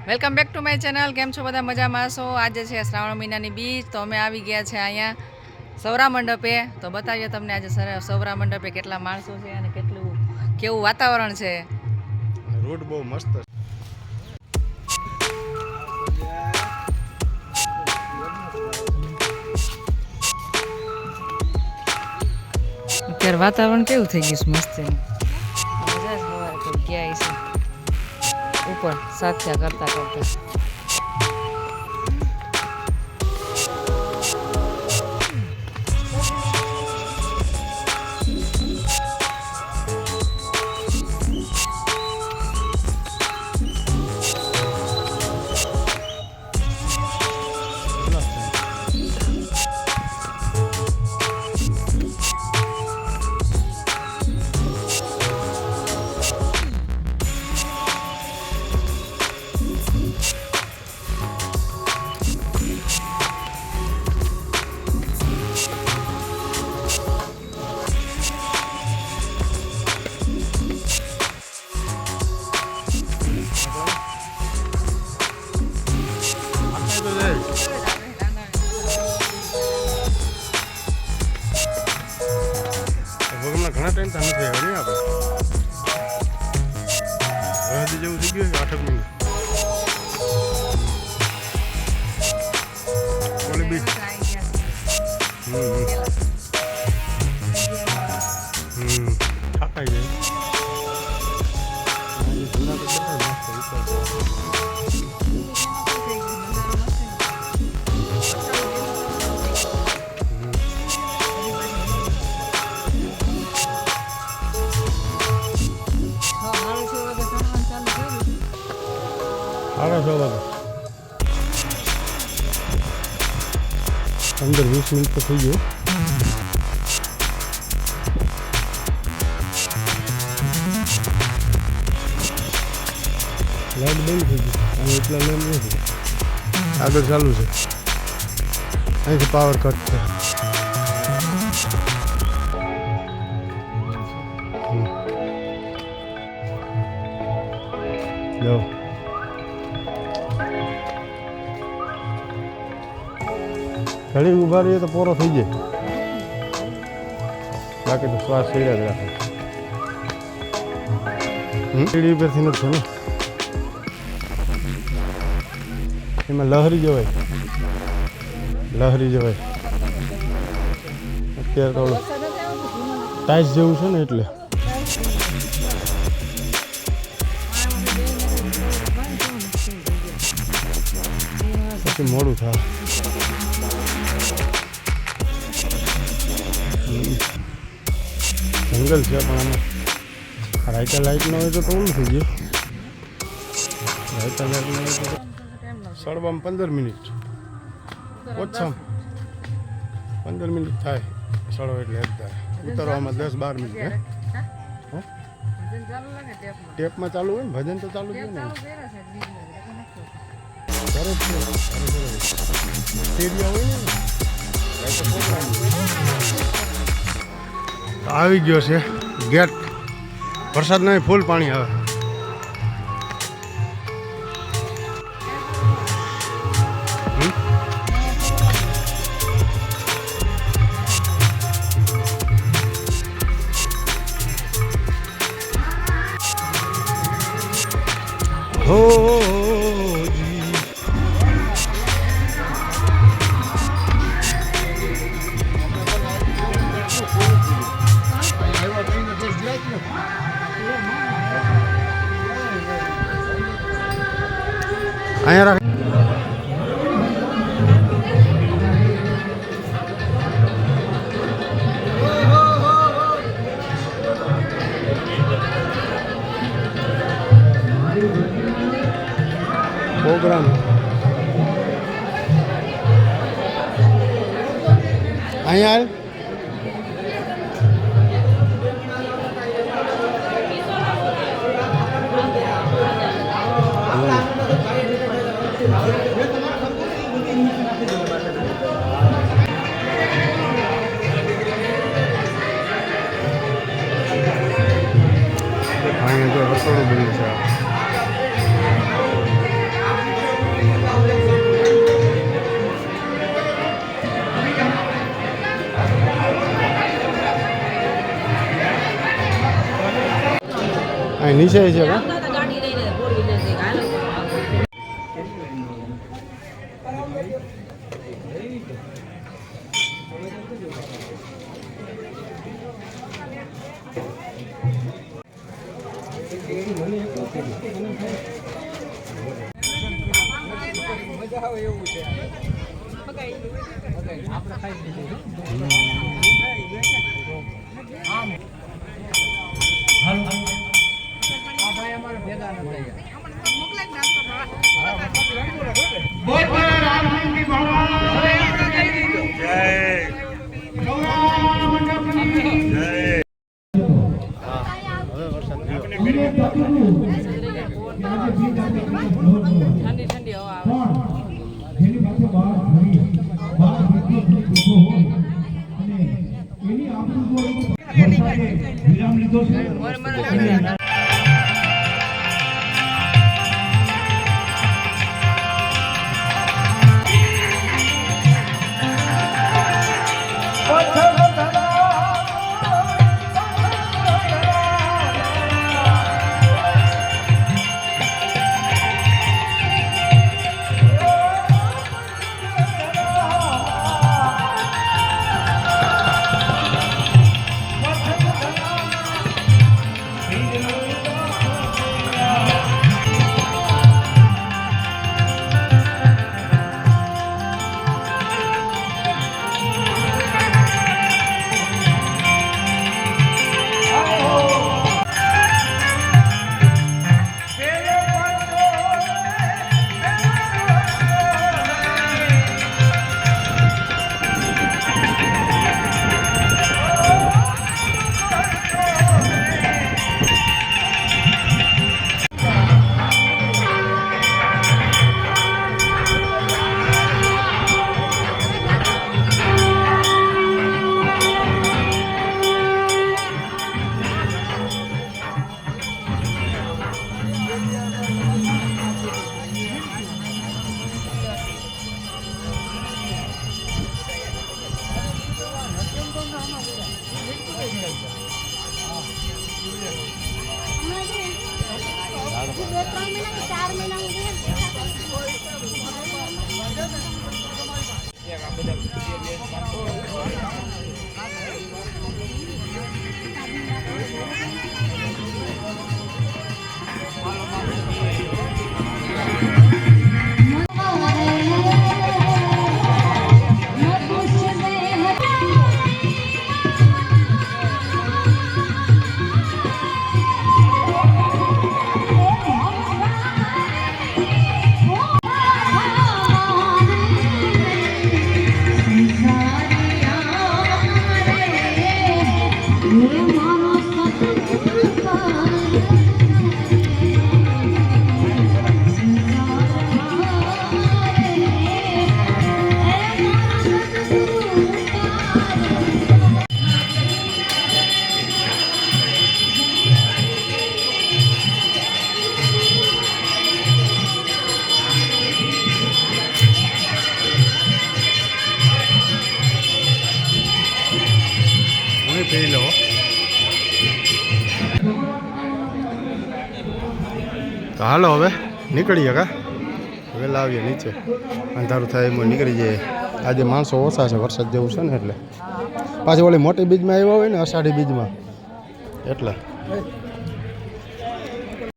Welcome back to my channel. કેમ છો બધા? મજામાં છો? આજે છે શ્રાવણ મહિનાની બીજ, તો અમે આવી ગયા છે અહીંયા સૌરા મંડપે. તો બતાવીએ તમને આજે સૌરા મંડપે કેટલા માણસો છે અને કેવું વાતાવરણ છે. રોડ બહુ મસ્ત છે. અત્યારે વાતાવરણ કેવું થઈ ગયું મસ્ત છે. ગયા છે ઉપર સાથ્યા કરતા કરતા. ઘણા ટાઈમ તો નથી આવ્યા નહીં આપણે હજી જેવું થઈ ગયું 8 મિનિટ ઓલી બીચ થાકાઈ જાય. સાડા 6 વાગે 15-20 મિનિટ તો થઈ ગયો. લાઈટ બંધ થઈ ગઈ અને એટલા લેમ્પ નથી. આગળ ચાલુ છે. અહીંથી પાવર કટ છે. જો ઘડી ઊભા રહીએ તો પૂરો થઈ જાય, બાકી તો શ્વાસ ચડ્યા જ રાખે. સીડી ઉપરથી નથી છે ને, એમાં લહેરી જવાય અત્યારે તો ટાઈસ જેવું છે ને એટલે પછી મોડું થાય. જંગલ છે પણ આમાં રાઈટર લાઇટ ન હોય તો ઓલું થઈ ગયું. રાઈટર લાઇટ ન હોય તો સડવામાં 15 મિનિટ ઓછામાં 15 મિનિટ થાય. સડો એટલે જ થાય. ઉતરવામાં 10-12 મિનિટ. ટેપમાં ચાલુ હોય ને, ભજન તો ચાલુ જ હોય ને. સરસ છે, એરિયા હોય ને આવી ગયો છે ગેટ. વરસાદ નહીં, ફૂલ પાણી આવે. હો અહીંયા રાખ. પ્રોગ્રામ અહીંયા અહીંયા તો રસોડું બન્યું છે. નીચે છે કા ગાડી લઈને ફોર વ્હીલર થી હાલો ઠંડી ઠંડી હવા આવે પી લો તો હાલો હવે નીકળીએ કા વહેલા આવીએ નીચે અંધારું થાય એમાં નીકળી જઈએ આજે માણસો ઓછા છે વરસાદ જેવું છે ને એટલે પાછી ઓલી મોટી બીજમાં આવ્યા હોય ને અષાઢી બીજમાં એટલે